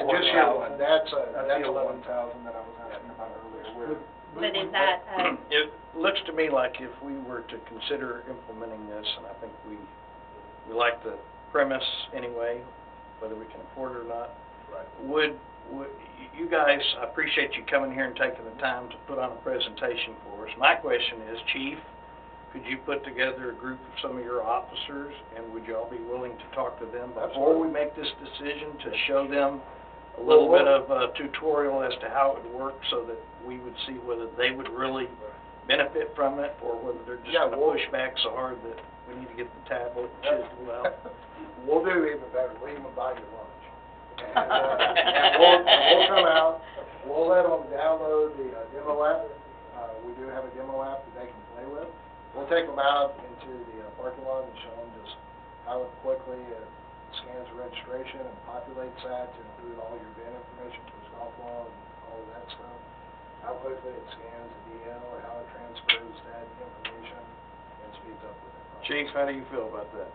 Yeah, just year one, that's That's a the one. 11,000 that I was asking about earlier. But is that, It looks to me like if we were to consider implementing this, and I think we like the premise anyway, whether we can afford it or not, Right. would, you guys, I appreciate you coming here and taking the time to put on a presentation for us. My question is, Chief, could you put together a group of some of your officers, and would you all be willing to talk to them before we make this decision, to show them a little bit of a tutorial as to how it would work, so that we would see whether they would really benefit from it, or whether they're just Yeah, gonna push back so hard that we need to get the tablet chiseled out? We'll do even better, we'll even buy you lunch. And we'll come out, we'll let them download the demo app. We do have a demo app that they can play with. We'll take them out into the parking lot and show them just how quickly it scans the registration and populates that to include all your VIN information for golf law and all of that stuff. How quickly it scans the DL, or how it transfers that information and speeds up with it. Chief, how do you feel about that?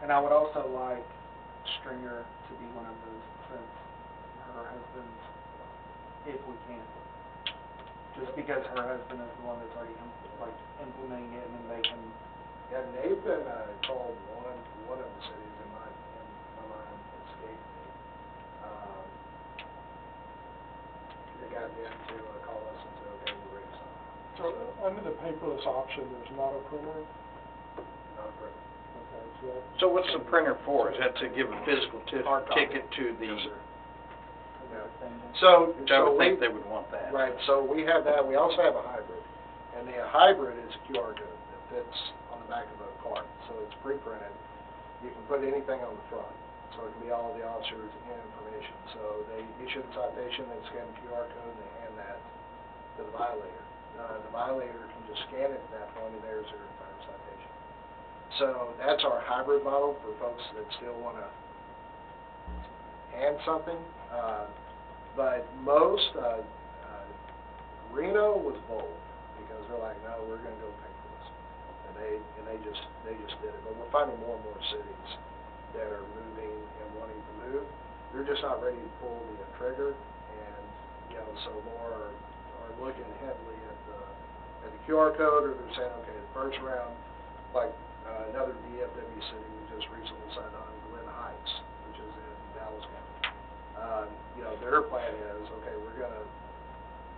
And I would also like Stringer to be one of those, since her husband's, if we can. Just because her husband is the one that's already, implementing it, and then they can, Yeah, they've been called one of the cities in my mind, escaped me. They got them to call us and say, okay, we're ready to sign. So, under the paperless option, there's not a printer? Not a problem. Okay, so that... So what's the printer for? Is that to give a physical Hard copy. ticket to the, Yes, sir. Yeah. thing. So, which I would think we, they would want that. right, so we have that, we also have a hybrid. And the hybrid is a QR code that fits on the back of a card, so it's pre-printed. You can put anything on the front, so it can be all the officers' information. So they issue the citation, they scan the QR code, and they hand that to the violator. The violator can just scan it at that point, and there's their entire citation. So that's our hybrid model for folks that still want to hand something. But most, Reno was bold, because they're like, no, we're going to go paperless. And they just did it. But we're finding more and more cities that are moving and wanting to move. They're just not ready to pull the trigger, and, so more are looking heavily at the QR code, or they're saying, okay, the first round, like another DFW city we just recently signed on, Glen Heights, which is in Dallas County. Their plan is, okay, we're going to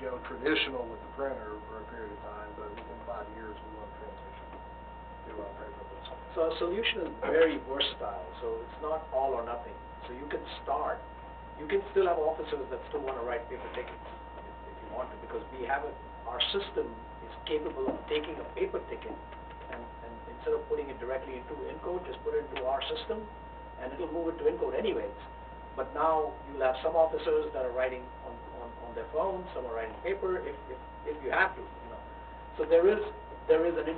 go traditional with the printer for a period of time, but within 5 years we want to transition to paperless. So a solution is very versatile, so it's not all or nothing. So you can start, you can still have officers that still want to write paper tickets if you want to, because we have our system is capable of taking a paper ticket and instead of putting it directly into encode, just put it into our system and it'll move it to encode anyways. But now you'll have some officers that are writing on their phones, some are writing paper if you have to, So there is an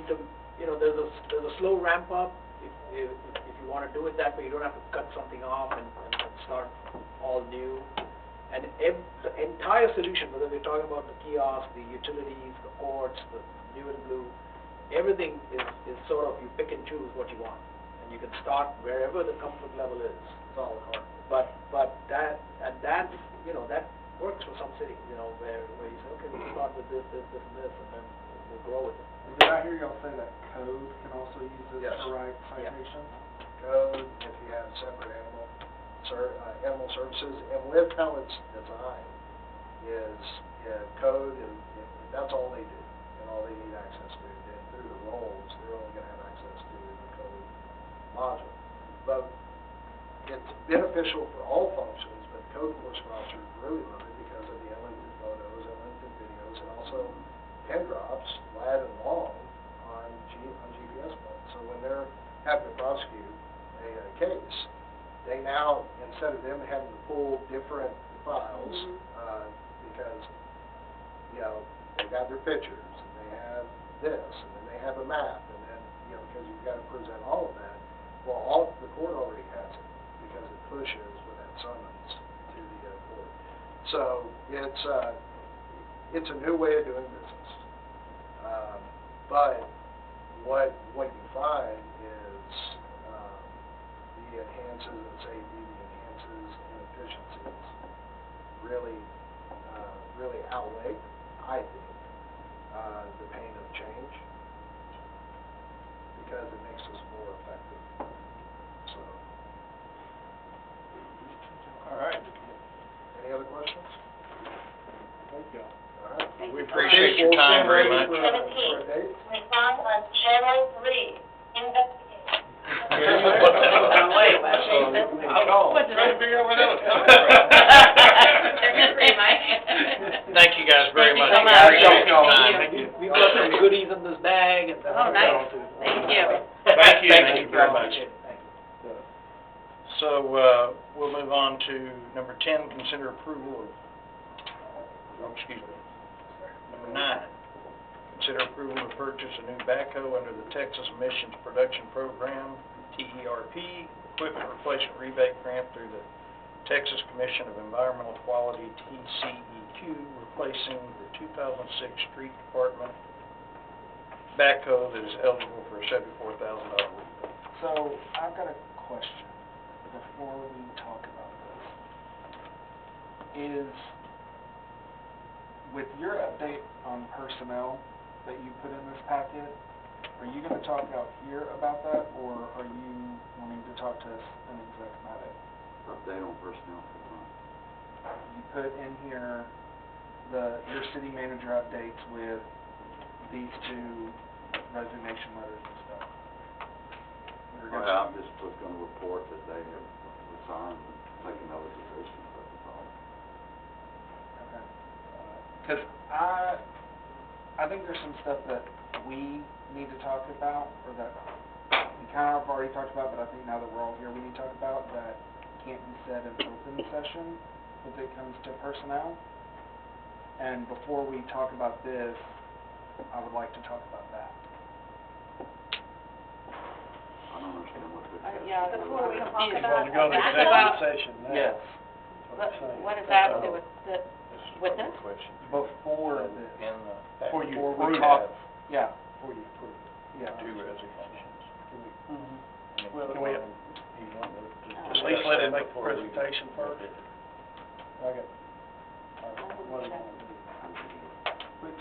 there's a slow ramp up if you want to do it that way. You don't have to cut something off and start all new. And the entire solution, whether we're talking about the kiosk, the utilities, the courts, the new and blue, everything is sort of, you pick and choose what you want, and you can start wherever the comfort level is. It's all hard. But that works for some cities, where you say, okay, we'll start with this, and then we'll grow with it. Did I hear y'all say that code can also use this Yes. to write Yeah. citations? Code, if you have separate animal services, and with how it's designed, is code, and that's all they do, and all they need access to. And through the roles, they're only going to have access to the code module. But it's beneficial for all functions, but the code enforcement officers really love it because of the unlimited photos, unlimited videos, and also pin drops, lat and long, on GPS points. So when they're having to prosecute a case, they now, instead of them having to pull different files, because, they've got their pictures, and they have this, and then they have a map, and then, because you've got to present all of that, well, the court already has it, because it pushes with that summons to the court. So it's a new way of doing business. But what you find is the enhances in safety, the enhances in efficiencies, really, really outweigh, I think, the pain of change, because it makes us more effective. So, All right. any other questions? Thank you. All right. We appreciate your time very much. For a date. We found on channel 3, investigate. Trying to figure out where that was coming from. Thank you guys very much. Thank you so much. Appreciate your time. We've got some goodies in this bag and. Oh, nice. Thank you. Thank you very much. Thank you. So, we'll move on to number 10, consider approval of, number 9, consider approval to purchase a new backhoe under the Texas Emissions Production Program, TERP, equipment replacement rebate grant through the Texas Commission of Environmental Quality, TCEQ, replacing the 2006 Street Department backhoe that is eligible for a $74,000 rebate. So, I've got a question before we talk about this. Is, with your update on personnel that you put in this packet, are you gonna talk out here about that, or are you wanting to talk to us in exec about it? Update on personnel. You put in here your city manager updates with these 2 resignation letters and stuff. We're gonna- I'm just was gonna report that they have resigned and taken other positions, that's all. Okay. Because I think there's some stuff that we need to talk about, or that we kind of already talked about, but I think now that we're all here, we need to talk about, that can't be said in open session when it comes to personnel. And before we talk about this, I would like to talk about that. I don't understand what the. Yeah, before we talk You about. want to go to that's executive about- session now? Yes. What does that have to do with this? Before this. Before you Before we approve talk, it. yeah, Before you approve it. yeah. 2 resignations. Well, can we at At least let him make the presentation first? Okay.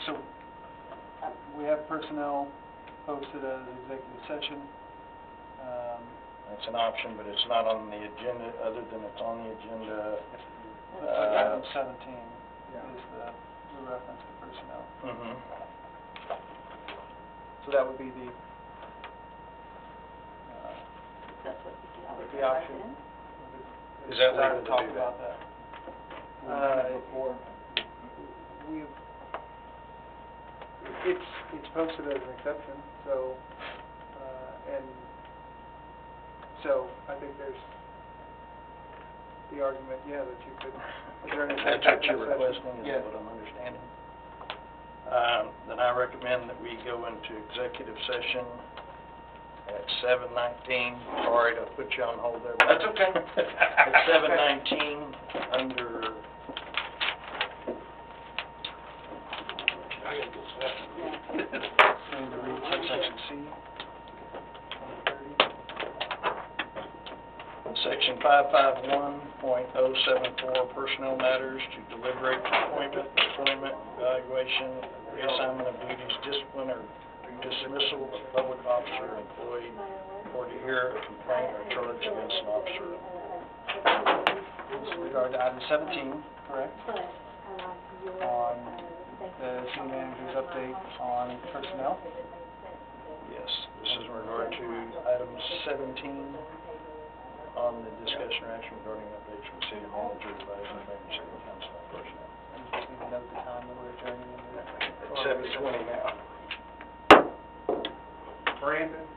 So, we have personnel posted as executive session. It's an option, but it's not on the agenda, other than it's on the agenda. Item 17 Yeah. is the reference to personnel. Mhm. So that would be the, That's what you always the option. Is that Desire legal to talk do that? about that. We've done it before. We've, it's posted as an exception, so, and so I think there's the argument, yeah, that you could adjourn That's what executive you're session. requesting, is Yeah. that what I'm understanding? Then I recommend that we go into executive session at 7:19. Sorry to put you on hold there. but- That's okay. At 7:19, under, And to read subsection C. Section 551.074, personnel matters, to deliberate appointment, employment, evaluation, reassignment of duties, discipline, or dismissal of public officer or employee, or to hear a complaint or charge against an officer. With regard to item 17, correct? On the city manager's update on personnel. Yes, this is in regard to item 17 on the discussion or action regarding updates from city manager, advising mayor and city council on personnel. And just need to note the time that we're adjourning into. At 7:20 now. Brandon?